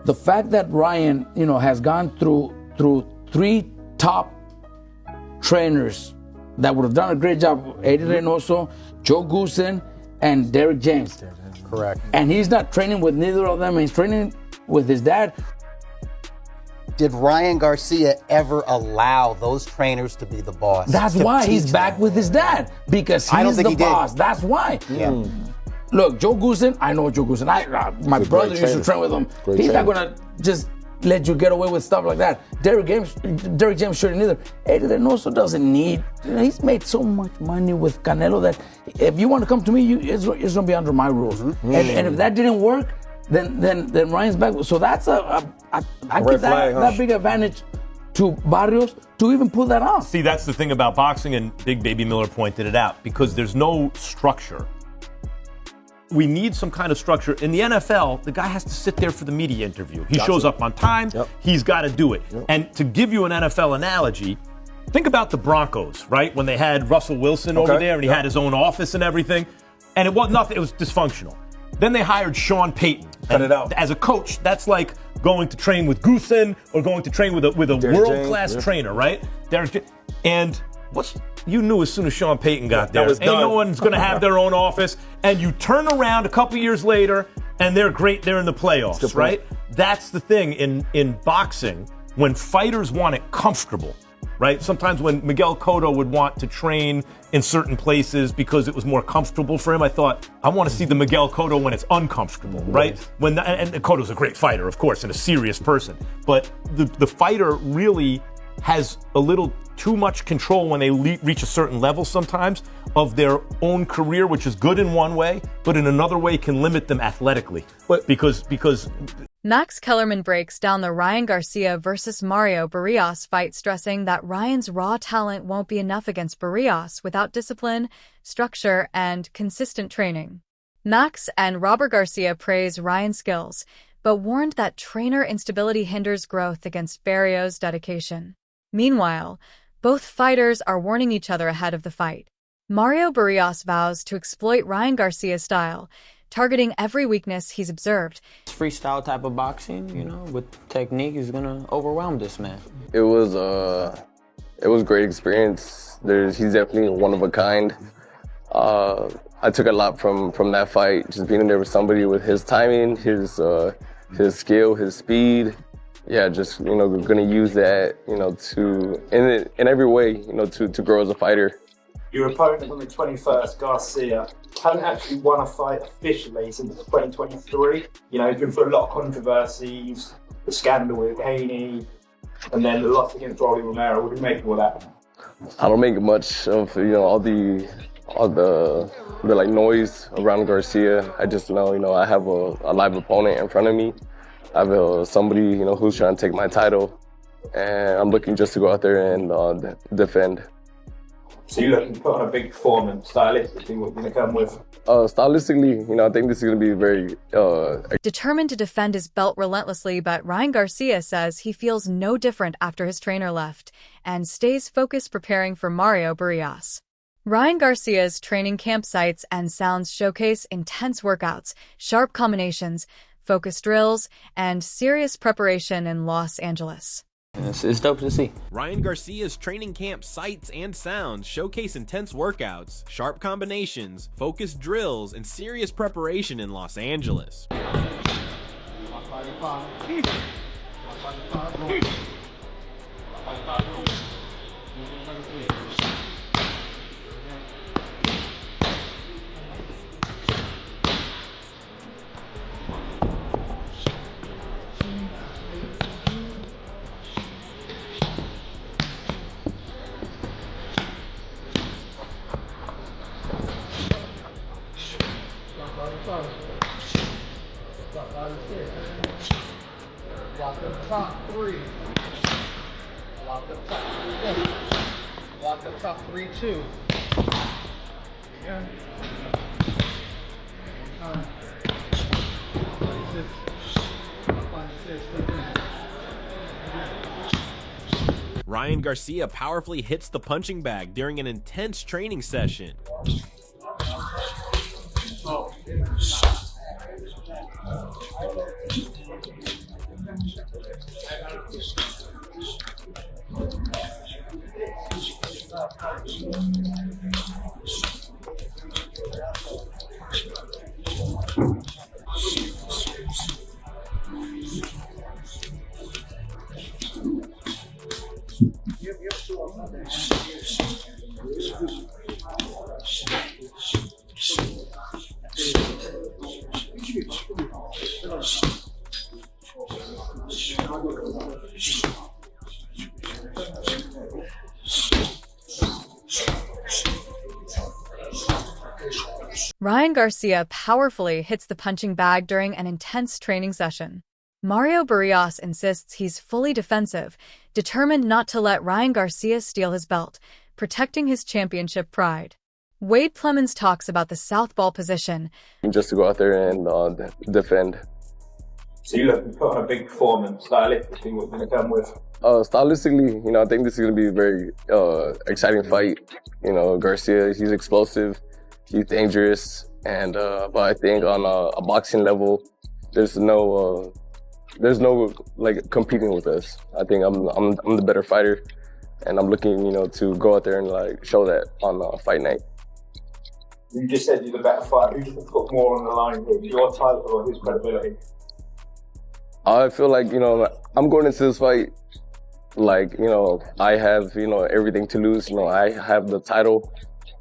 the fact that Ryan, has gone through 3 top trainers that would have done a great job, Eddie Reynoso, Joe Goosen, and Derrick James. Correct. And he's not training with neither of them. He's training with his dad. Did Ryan Garcia ever allow those trainers to be the boss? That's why he's back with his dad, because he's the boss. That's why. Yeah. Look, Joe Goosen, I know Joe Goosen. My brother used to train with him. He's not going to just let you get away with stuff like that. Derrick James shouldn't either. Eddie Reynoso doesn't need. He's made so much money with Canelo that if you want to come to me, it's going to be under my rules. And if that didn't work, then Ryan's back. So that's I give that big advantage to Barrios to even pull that off. See, that's the thing about boxing, and Big Baby Miller pointed it out, because there's no structure. We need some kind of structure. In the NFL, the guy has to sit there for the media interview. He shows up on time. Yep. He's got to do it. Yep. And to give you an NFL analogy, think about the Broncos, right? When they had Russell Wilson over there and he had his own office and everything. And it was nothing. It was dysfunctional. Then they hired Sean Payton. Cut it out. As a coach, that's like going to train with Goosen or going to train with a world-class trainer, right? And you knew as soon as Sean Payton got there, ain't no one's going to have their own office. And you turn around a couple years later, and they're great. They're in the playoffs, right? That's the thing in boxing, when fighters want it comfortable, right? Sometimes when Miguel Cotto would want to train in certain places because it was more comfortable for him, I thought, I want to see the Miguel Cotto when it's uncomfortable, right? And Cotto's a great fighter, of course, and a serious person. But the fighter really has a little too much control when they reach a certain level sometimes of their own career, which is good in one way, but in another way can limit them athletically. Because Max Kellerman breaks down the Ryan Garcia versus Mario Barrios fight, stressing that Ryan's raw talent won't be enough against Barrios without discipline, structure, and consistent training. Max and Robert Garcia praise Ryan's skills, but warned that trainer instability hinders growth against Barrios' dedication. Meanwhile, both fighters are warning each other ahead of the fight. Mario Barrios vows to exploit Ryan Garcia's style, targeting every weakness he's observed. Freestyle type of boxing, with technique, is gonna overwhelm this man. It was a great experience. He's definitely one of a kind. I took a lot from that fight, just being there with somebody with his timing, his skill, his speed. Yeah, just gonna use that, in every way, to grow as a fighter. Your opponent on the 21st, Garcia, hasn't actually won a fight officially since 2023. He's been through a lot of controversies, the scandal with Haney, and then the loss against Rolly Romero. What do you make of all that? I don't make much of all the like noise around Garcia. I just know I have a live opponent in front of me. I have somebody who's trying to take my title, and I'm looking just to go out there and defend. So you're looking to put on a big performance. Stylistically, what are you going to come with? Stylistically, I think this is going to be very... Determined to defend his belt relentlessly, but Ryan Garcia says he feels no different after his trainer left and stays focused preparing for Mario Barrios. Ryan Garcia's training campsites and sounds showcase intense workouts, sharp combinations, focused drills, and serious preparation in Los Angeles. It's dope to see. Ryan Garcia's training camp sights and sounds showcase intense workouts, sharp combinations, focused drills, and serious preparation in Los Angeles. Lock the top 3. Lock the top 4. Lock the top 3, 2. Yeah. Ryan Garcia powerfully hits the punching bag during an intense training session. Ryan Garcia powerfully hits the punching bag during an intense training session. Mario Barrios insists he's fully defensive, determined not to let Ryan Garcia steal his belt, protecting his championship pride. Wade Clemens talks about the southpaw position. Just to go out there and defend. So you look, put on a big performance, stylistically, what you're going to come with? Stylistically, I think this is going to be a very exciting fight. Garcia, he's explosive, he's dangerous, and but I think on a boxing level, there's no like competing with us. I think I'm the better fighter, and I'm looking to go out there and like show that on fight night. You just said you're the better fighter. Who do you put more on the line here, your title or his credibility? I feel like I'm going into this fight like I have everything to lose. I have the title.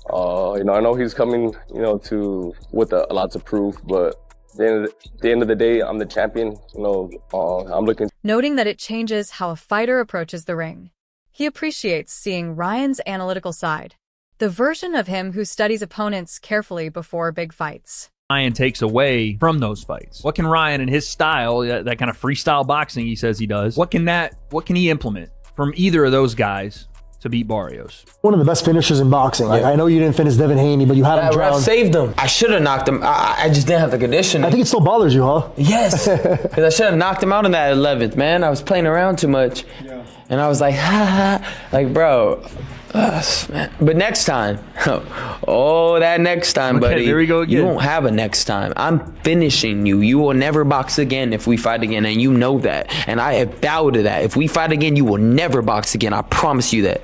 I know he's coming with a lot to prove, but at the end of the day, I'm the champion. I'm looking. Noting that it changes how a fighter approaches the ring. He appreciates seeing Ryan's analytical side, the version of him who studies opponents carefully before big fights. Ryan takes away from those fights. What can Ryan and his style, that kind of freestyle boxing he says he does, what can he implement from either of those guys to beat Barrios? One of the best finishers in boxing. Like, I know you didn't finish Devin Haney, but you had him drowned. I saved him. I should have knocked him. I just didn't have the conditioning. I think it still bothers you, huh? Yes, because I should have knocked him out in that 11th, man. I was playing around too much. Yeah. And I was like, ha ha, like, bro. But next time, that next time, buddy. There we go again. You won't have a next time. I'm finishing you. You will never box again if we fight again, and you know that. And I have vowed to that. If we fight again, you will never box again. I promise you that.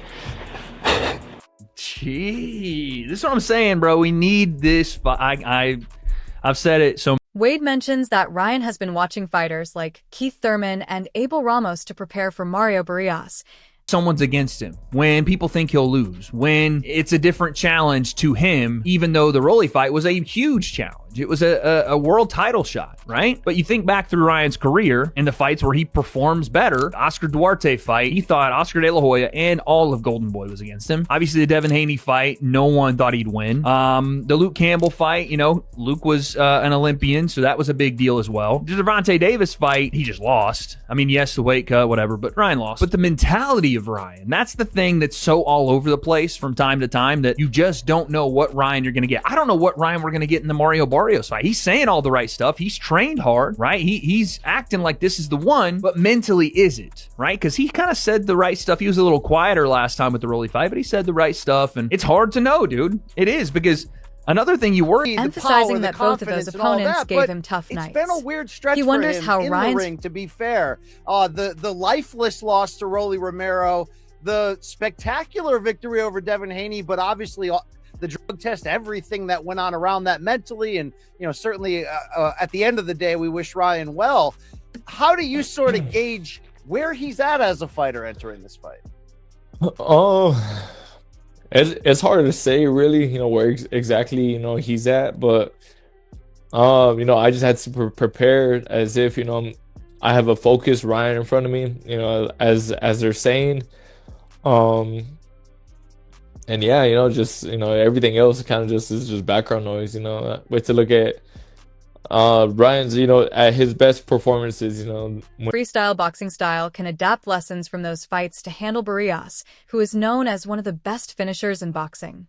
Gee, this is what I'm saying, bro. We need this. I've said it so. Wade mentions that Ryan has been watching fighters like Keith Thurman and Abel Ramos to prepare for Mario Barrios. Someone's against him, when people think he'll lose, when it's a different challenge to him, even though the Rolly fight was a huge challenge. It was a world title shot, right? But you think back through Ryan's career and the fights where he performs better. The Oscar Duarte fight, he thought Oscar De La Hoya and all of Golden Boy was against him. Obviously, the Devin Haney fight, no one thought he'd win. The Luke Campbell fight, Luke was an Olympian, so that was a big deal as well. The Gervonta Davis fight, he just lost. I mean, yes, the weight cut, whatever, but Ryan lost. But the mentality of Ryan, that's the thing that's so all over the place from time to time that you just don't know what Ryan you're going to get. I don't know what Ryan we're going to get in the Mario Barrios fight. He's saying all the right stuff. He's trained hard, right? He's acting like this is the one, but mentally is it, right? Because he kind of said the right stuff. He was a little quieter last time with the Rolly fight, but he said the right stuff, and it's hard to know, dude. It is, because another thing you worry, emphasizing that both of those opponents gave him tough nights. It's been a weird stretch he wonders for him how in Ryan's the ring, to be fair. The lifeless loss to Rolly Romero, the spectacular victory over Devin Haney, but obviously the drug test, everything that went on around that mentally, and certainly at the end of the day, we wish Ryan well. How do you sort of gauge where he's at as a fighter entering this fight? It's hard to say, really, where exactly he's at, but I just had to prepare as if I have a focused Ryan in front of me, as they're saying. And yeah, just everything else kind of just is just background noise. Wait to look at Ryan's, at his best performances. Freestyle boxing style can adapt lessons from those fights to handle Barrios, who is known as one of the best finishers in boxing.